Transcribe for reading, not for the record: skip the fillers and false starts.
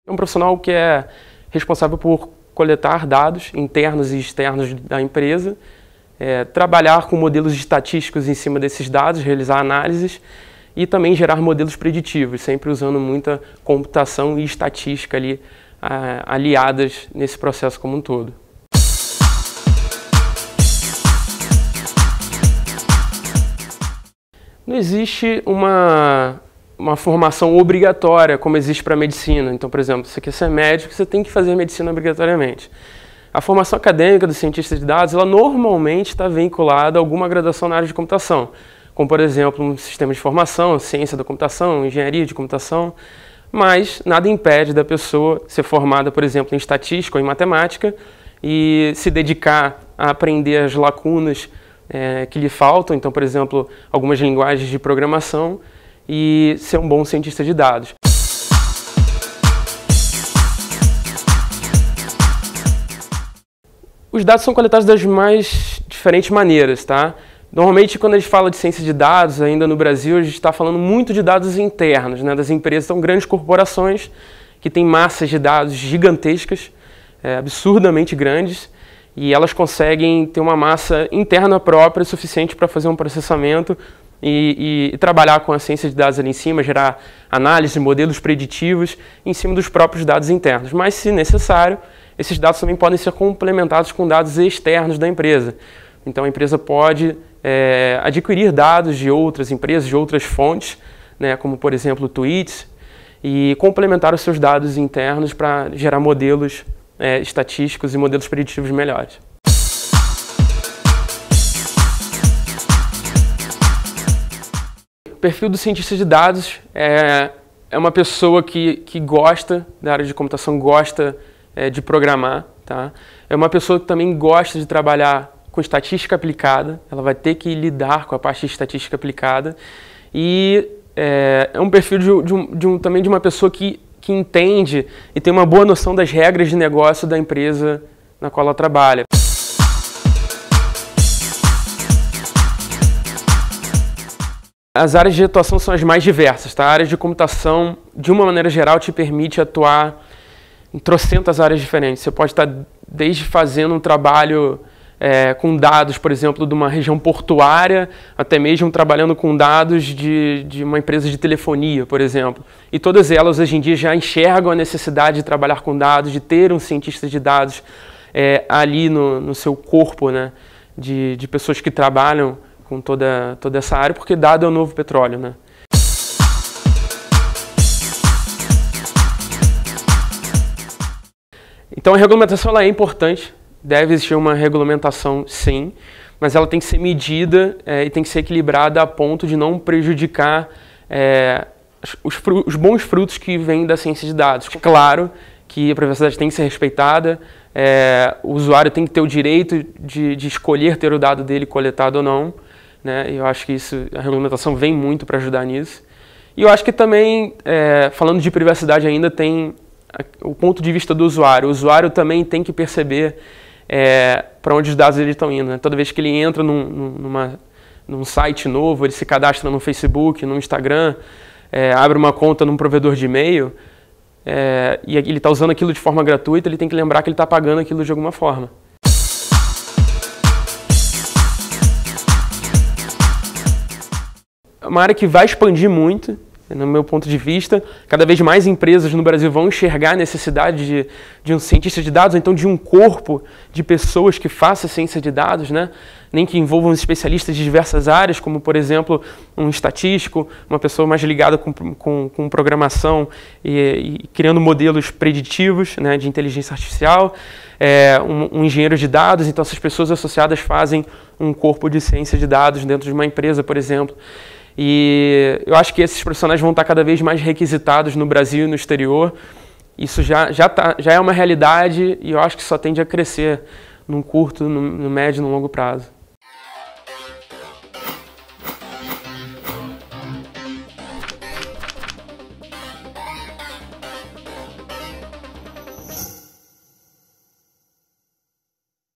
É um profissional que é responsável por coletar dados internos e externos da empresa, trabalhar com modelos estatísticos em cima desses dados, realizar análises e também gerar modelos preditivos, sempre usando muita computação e estatística ali, aliadas nesse processo como um todo. Não existe uma formação obrigatória como existe para a medicina. Então, por exemplo, se você quer ser médico, você tem que fazer medicina obrigatoriamente. A formação acadêmica do cientista de dados, ela normalmente está vinculada a alguma graduação na área de computação, como, por exemplo, um sistema de informação, ciência da computação, engenharia de computação, mas nada impede da pessoa ser formada, por exemplo, em estatística ou em matemática e se dedicar a aprender as lacunas que lhe faltam, então, por exemplo, algumas linguagens de programação, e ser um bom cientista de dados. Os dados são coletados das mais diferentes maneiras, tá? Normalmente, quando a gente fala de ciência de dados, ainda no Brasil, a gente está falando muito de dados internos, né, das empresas. São grandes corporações que têm massas de dados gigantescas, absurdamente grandes, e elas conseguem ter uma massa interna própria suficiente para fazer um processamento e trabalhar com a ciência de dados ali em cima, gerar análise, modelos preditivos em cima dos próprios dados internos. Mas, se necessário, esses dados também podem ser complementados com dados externos da empresa. Então, a empresa pode adquirir dados de outras empresas, de outras fontes, né, como, por exemplo, tweets, e complementar os seus dados internos para gerar modelos estatísticos e modelos preditivos melhores. O perfil do cientista de dados é uma pessoa que gosta da área de computação, gosta de programar, tá? É uma pessoa que também gosta de trabalhar com estatística aplicada, ela vai ter que lidar com a parte de estatística aplicada, e é um perfil também de uma pessoa que entende e tem uma boa noção das regras de negócio da empresa na qual ela trabalha. As áreas de atuação são as mais diversas, tá? A área de computação, de uma maneira geral, te permite atuar em trocentas áreas diferentes. Você pode estar desde fazendo um trabalho com dados, por exemplo, de uma região portuária, até mesmo trabalhando com dados de uma empresa de telefonia, por exemplo. E todas elas, hoje em dia, já enxergam a necessidade de trabalhar com dados, de ter um cientista de dados ali no seu corpo, né, de pessoas que trabalham com toda essa área, porque dado é o novo petróleo, né? Então a regulamentação ela é importante, deve existir uma regulamentação sim, mas ela tem que ser medida e tem que ser equilibrada a ponto de não prejudicar os bons frutos que vêm da ciência de dados. Claro que a privacidade tem que ser respeitada, o usuário tem que ter o direito de escolher ter o dado dele coletado ou não, né? Eu acho que a regulamentação vem muito para ajudar nisso. E eu acho que também, falando de privacidade ainda, tem o ponto de vista do usuário. O usuário também tem que perceber para onde os dados estão indo, né? Toda vez que ele entra num site novo, ele se cadastra no Facebook, no Instagram, abre uma conta num provedor de e-mail, e ele está usando aquilo de forma gratuita, ele tem que lembrar que ele está pagando aquilo de alguma forma. É uma área que vai expandir muito, no meu ponto de vista. Cada vez mais empresas no Brasil vão enxergar a necessidade de um cientista de dados, ou então de um corpo de pessoas que faça ciência de dados, né? Nem que envolvam especialistas de diversas áreas, como, por exemplo, um estatístico, uma pessoa mais ligada com programação e criando modelos preditivos, né, de inteligência artificial, um engenheiro de dados. Então, essas pessoas associadas fazem um corpo de ciência de dados dentro de uma empresa, por exemplo. E eu acho que esses profissionais vão estar cada vez mais requisitados no Brasil e no exterior. Isso já é uma realidade e eu acho que só tende a crescer num curto, no médio e no longo prazo.